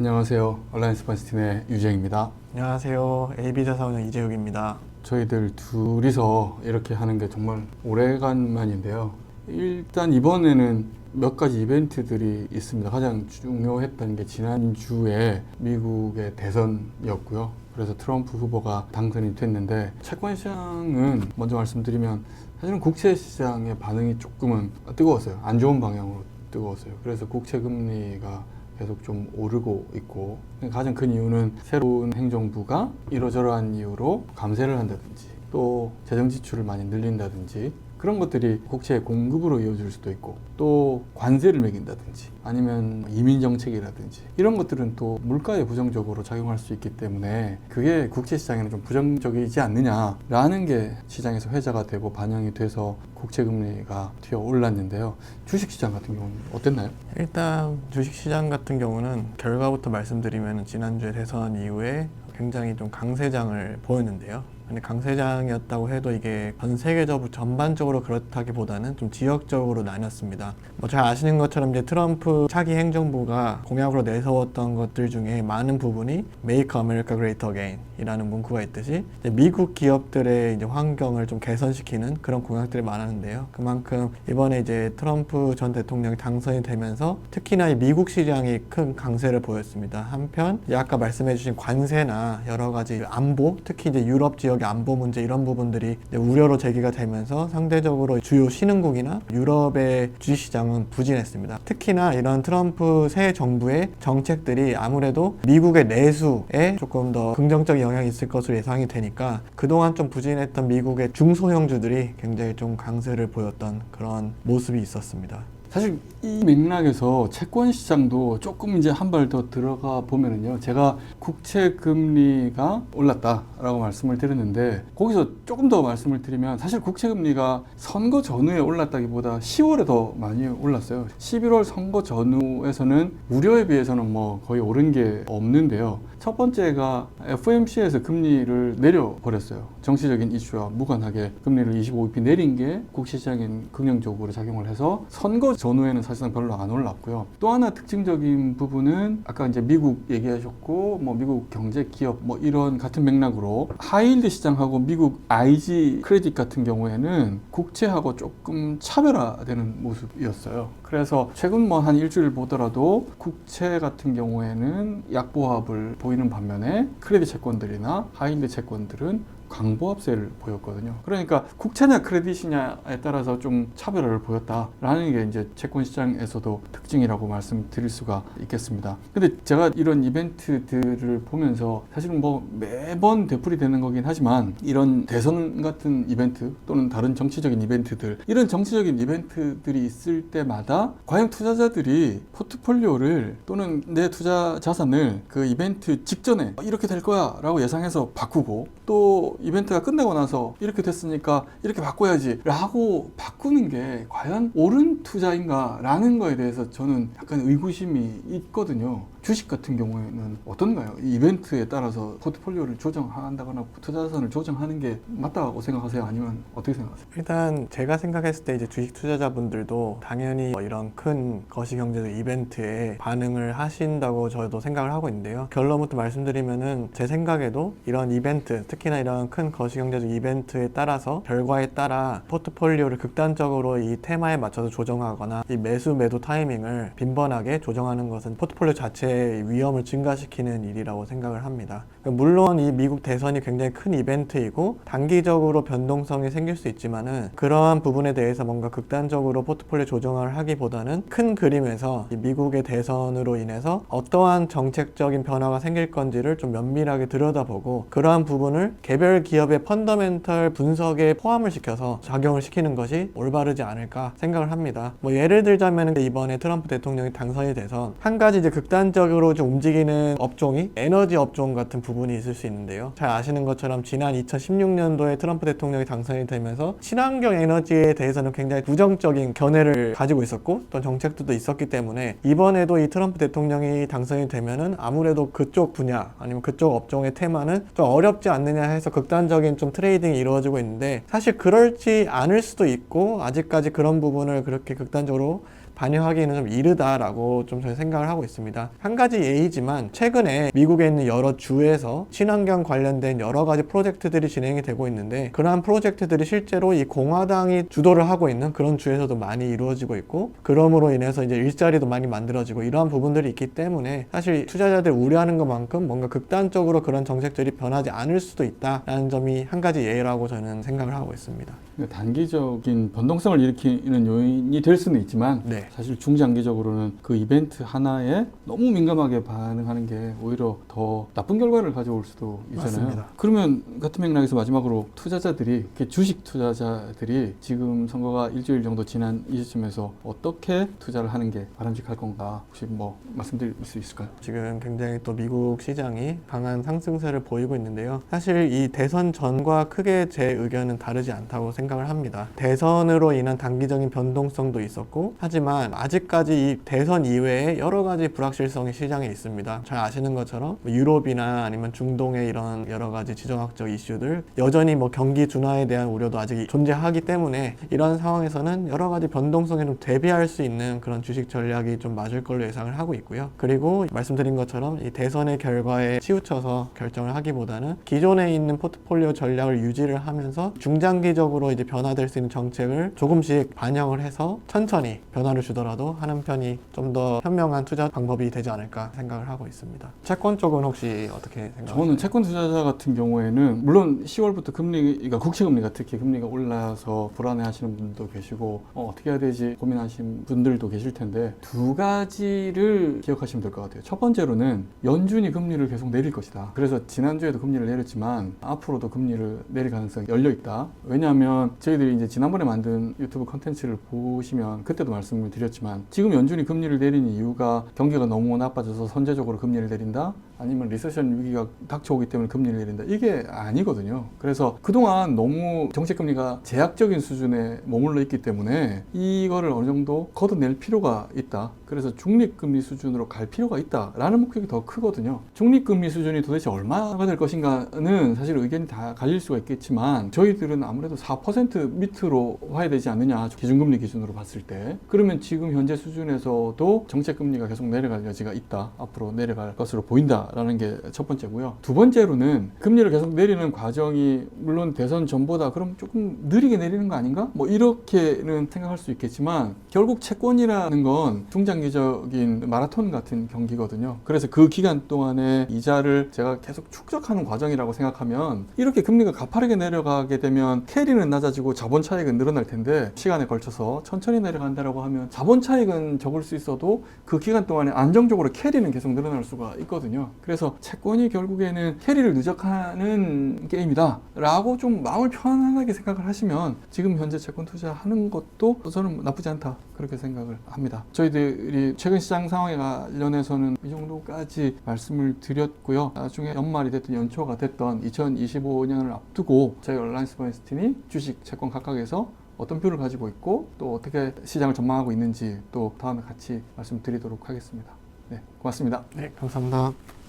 안녕하세요. 온라인 스판스팀의 유재입니다. 안녕하세요. AB자사운영 이재욱입니다. 저희들 둘이서 이렇게 하는 게 정말 오래간만인데요. 일단 이번에는 몇 가지 이벤트들이 있습니다. 가장 중요했던 게 지난주에 미국의 대선이었고요. 그래서 트럼프 후보가 당선이 됐는데 채권 시장은 먼저 말씀드리면 사실은 국채 시장의 반응이 조금은 뜨거웠어요. 안 좋은 방향으로 뜨거웠어요. 그래서 국채 금리가 계속 좀 오르고 있고, 가장 큰 이유는 새로운 행정부가 이러저러한 이유로 감세를 한다든지 또 재정 지출을 많이 늘린다든지 그런 것들이 국채의 공급으로 이어질 수도 있고, 또 관세를 매긴다든지 아니면 이민 정책이라든지 이런 것들은 또 물가에 부정적으로 작용할 수 있기 때문에 그게 국채 시장에는 좀 부정적이지 않느냐라는 게 시장에서 회자가 되고 반영이 돼서 국채 금리가 튀어 올랐는데요. 주식 시장 같은 경우는 어땠나요? 일단 주식시장 같은 경우는 결과부터 말씀드리면 지난주에 대선 이후에 굉장히 좀 강세장을 보였는데요. 근데 강세장이었다고 해도 이게 전 세계적으로 전반적으로 그렇다기보다는 좀 지역적으로 나뉘었습니다. 잘 아시는 것처럼 이제 트럼프 차기 행정부가 공약으로 내세웠던 것들 중에 많은 부분이 Make America Great Again 이라는 문구가 있듯이 이제 미국 기업들의 이제 환경을 좀 개선시키는 그런 공약들이 많았는데요. 그만큼 이번에 이제 트럼프 전 대통령이 당선이 되면서 특히나 이 미국 시장이 큰 강세를 보였습니다. 한편 이제 아까 말씀해주신 관세나 여러 가지 안보, 특히 이제 유럽 지역의 안보 문제 이런 부분들이 우려로 제기가 되면서 상대적으로 주요 신흥국이나 유럽의 주식시장은 부진했습니다. 특히나 이런 트럼프 새 정부의 정책들이 아무래도 미국의 내수에 조금 더 긍정적인 영향이 있을 것으로 예상이 되니까 그동안 좀 부진했던 미국의 중소형주들이 굉장히 좀 강세를 보였던 그런 모습이 있었습니다. 사실 이 맥락에서 채권 시장도 조금 이제 한 발 더 들어가 보면은요, 제가 국채 금리가 올랐다라고 말씀을 드렸는데, 거기서 조금 더 말씀을 드리면 사실 국채 금리가 선거 전후에 올랐다기보다 10월에 더 많이 올랐어요. 11월 선거 전후에서는 우려에 비해서는 뭐 거의 오른 게 없는데요. 첫 번째가 FOMC에서 금리를 내려버렸어요. 정치적인 이슈와 무관하게 금리를 25bp 내린 게 국시장에 긍정적으로 작용을 해서 선거 전후에는 사실상 별로 안 올랐고요. 또 하나 특징적인 부분은 아까 이제 미국 얘기하셨고, 뭐 미국 경제 기업 뭐 이런 같은 맥락으로 하이힐드 시장하고 미국 IG 크레딧 같은 경우에는 국채하고 조금 차별화되는 모습이었어요. 그래서 최근 뭐 한 일주일 보더라도 국채 같은 경우에는 약보합을 보이는 반면에 크레딧 채권들이나 하이힐드 채권들은 강보합세를 보였거든요. 그러니까 국채냐 크레딧이냐에 따라서 좀 차별화를 보였다라는 게 이제 채권 시장에서도 특징이라고 말씀드릴 수가 있겠습니다. 근데 제가 이런 이벤트들을 보면서 사실은 뭐 매번 되풀이 되는 거긴 하지만, 이런 대선 같은 이벤트 또는 다른 정치적인 이벤트들, 이런 정치적인 이벤트들이 있을 때마다 과연 투자자들이 포트폴리오를 또는 내 투자 자산을 그 이벤트 직전에 이렇게 될 거야 라고 예상해서 바꾸고, 또 이벤트가 끝나고 나서 이렇게 됐으니까 이렇게 바꿔야지 라고 바꾸는 게 과연 옳은 투자인가 라는 거에 대해서 저는 약간 의구심이 있거든요. 주식 같은 경우에는 어떤가요? 이 이벤트에 따라서 포트폴리오를 조정한다거나 투자 자산을 조정하는 게 맞다고 생각하세요? 아니면 어떻게 생각하세요? 일단 제가 생각했을 때 이제 주식 투자자분들도 당연히 이런 큰 거시경제적 이벤트에 반응을 하신다고 저도 생각을 하고 있는데요. 결론부터 말씀드리면은 제 생각에도 이런 이벤트, 특히나 이런 큰 거시경제적 이벤트에 따라서 결과에 따라 포트폴리오를 극단적으로 이 테마에 맞춰서 조정하거나 이 매수 매도 타이밍을 빈번하게 조정하는 것은 포트폴리오 자체의 위험을 증가시키는 일이라고 생각을 합니다. 물론 이 미국 대선이 굉장히 큰 이벤트이고 단기적으로 변동성이 생길 수 있지만은 그러한 부분에 대해서 뭔가 극단적으로 포트폴리오 조정을 하기보다는 큰 그림에서 이 미국의 대선으로 인해서 어떠한 정책적인 변화가 생길 건지를 좀 면밀하게 들여다보고 그러한 부분을 개별 기업의 펀더멘털 분석에 포함을 시켜서 작용을 시키는 것이 올바르지 않을까 생각을 합니다. 뭐 예를 들자면 이번에 트럼프 대통령이 당선이 돼서 한 가지 이제 극단적으로 좀 움직이는 업종이 에너지 업종 같은 부분이 있을 수 있는데요. 잘 아시는 것처럼 지난 2016년도에 트럼프 대통령이 당선이 되면서 친환경 에너지에 대해서는 굉장히 부정적인 견해를 가지고 있었고 또 정책도 있었기 때문에 이번에도 이 트럼프 대통령이 당선이 되면은 아무래도 그쪽 분야 아니면 그쪽 업종의 테마는 좀 어렵지 않느냐 해서 극단적인 좀 트레이딩이 이루어지고 있는데, 사실 그럴지 않을 수도 있고 아직까지 그런 부분을 그렇게 극단적으로 반영하기에는 좀 이르다라고 좀 저는 생각을 하고 있습니다. 한 한 가지 예이지만 최근에 미국에 있는 여러 주에서 친환경 관련된 여러 가지 프로젝트들이 진행이 되고 있는데 그러한 프로젝트들이 실제로 이 공화당이 주도를 하고 있는 그런 주에서도 많이 이루어지고 있고 그럼으로 인해서 이제 일자리도 많이 만들어지고 이러한 부분들이 있기 때문에 사실 투자자들 우려하는 것만큼 뭔가 극단적으로 그런 정책들이 변하지 않을 수도 있다라는 점이 한 가지 예라고 저는 생각을 하고 있습니다. 단기적인 변동성을 일으키는 요인이 될 수는 있지만 네. 사실 중장기적으로는 그 이벤트 하나에 너무 민감하게 반응하는 게 오히려 더 나쁜 결과를 가져올 수도 있잖아요. 맞습니다. 그러면 같은 맥락에서 마지막으로 투자자들이, 주식 투자자들이 지금 선거가 일주일 정도 지난 이 시점에서 어떻게 투자를 하는 게 바람직할 건가 혹시 뭐 말씀드릴 수 있을까요? 지금 굉장히 또 미국 시장이 강한 상승세를 보이고 있는데요. 사실 이 대선 전과 크게 제 의견은 다르지 않다고 생각을 합니다. 대선으로 인한 단기적인 변동성도 있었고 하지만 아직까지 이 대선 이외에 여러 가지 불확실성이 시장에 있습니다. 잘 아시는 것처럼 유럽이나 아니면 중동의 이런 여러 가지 지정학적 이슈들 여전히 뭐 경기 둔화에 대한 우려도 아직 존재하기 때문에 이런 상황에서는 여러 가지 변동성에 좀 대비할 수 있는 그런 주식 전략이 좀 맞을 걸로 예상을 하고 있고요. 그리고 말씀드린 것처럼 이 대선의 결과에 치우쳐서 결정을 하기보다는 기존에 있는 포트폴리오 전략을 유지를 하면서 중장기적으로 이제 변화될 수 있는 정책을 조금씩 반영을 해서 천천히 변화를 주더라도 하는 편이 좀 더 현명한 투자 방법이 되지 않을까 생각을 하고 있습니다. 채권 쪽은 혹시 어떻게 생각하세요? 저는 채권 투자자 같은 경우에는 물론 10월부터 금리가 국채 금리가 특히 금리가 올라서 불안해하시는 분도 계시고 어떻게 해야 되지 고민하시는 분들도 계실 텐데 두 가지를 기억하시면 될 것 같아요. 첫 번째로는 연준이 금리를 계속 내릴 것이다. 그래서 지난주에도 금리를 내렸지만 앞으로도 금리를 내릴 가능성이 열려 있다. 왜냐하면 저희들이 이제 지난번에 만든 유튜브 컨텐츠를 보시면 그때도 말씀을 드렸지만 지금 연준이 금리를 내리는 이유가 경기가 너무 나빠져서 선제적으로 금리를 내린다? 아니면 리세션 위기가 닥쳐오기 때문에 금리를 내린다? 이게 아니거든요. 그래서 그동안 너무 정책금리가 제약적인 수준에 머물러 있기 때문에 이거를 어느 정도 걷어낼 필요가 있다. 그래서 중립금리 수준으로 갈 필요가 있다라는 목적이 더 크거든요. 중립금리 수준이 도대체 얼마가 될 것인가는 사실 의견이 다 갈릴 수가 있겠지만 저희들은 아무래도 4% 밑으로 와야 되지 않느냐, 기준금리 기준으로 봤을 때. 그러면 지금 현재 수준에서도 정책금리가 계속 내려갈 여지가 있다. 앞으로 내려갈 것으로 보인다라는 게 첫 번째고요. 두 번째로는 금리를 계속 내리는 과정이 물론 대선 전보다 그럼 조금 느리게 내리는 거 아닌가? 뭐 이렇게는 생각할 수 있겠지만 결국 채권이라는 건 중장기적인 마라톤 같은 경기거든요. 그래서 그 기간 동안에 이자를 제가 계속 축적하는 과정이라고 생각하면 이렇게 금리가 가파르게 내려가게 되면 캐리는 낮아지고 자본 차익은 늘어날 텐데 시간에 걸쳐서 천천히 내려간다라고 하면 자본 차익은 적을 수 있어도 그 기간 동안에 안정적으로 캐리는 계속 늘어날 수가 있거든요. 그래서 채권이 결국에는 캐리를 누적하는 게임이다 라고 좀 마음을 편안하게 생각을 하시면 지금 현재 채권 투자하는 것도 저는 나쁘지 않다 그렇게 생각을 합니다. 저희들이 최근 시장 상황에 관련해서는 이 정도까지 말씀을 드렸고요. 나중에 연말이 됐든 연초가 됐던 2025년을 앞두고 저희 얼라이언스 버닝스틴이 주식, 채권 각각에서 어떤 뷰를 가지고 있고 또 어떻게 시장을 전망하고 있는지 또 다음에 같이 말씀드리도록 하겠습니다. 네, 고맙습니다. 네, 감사합니다.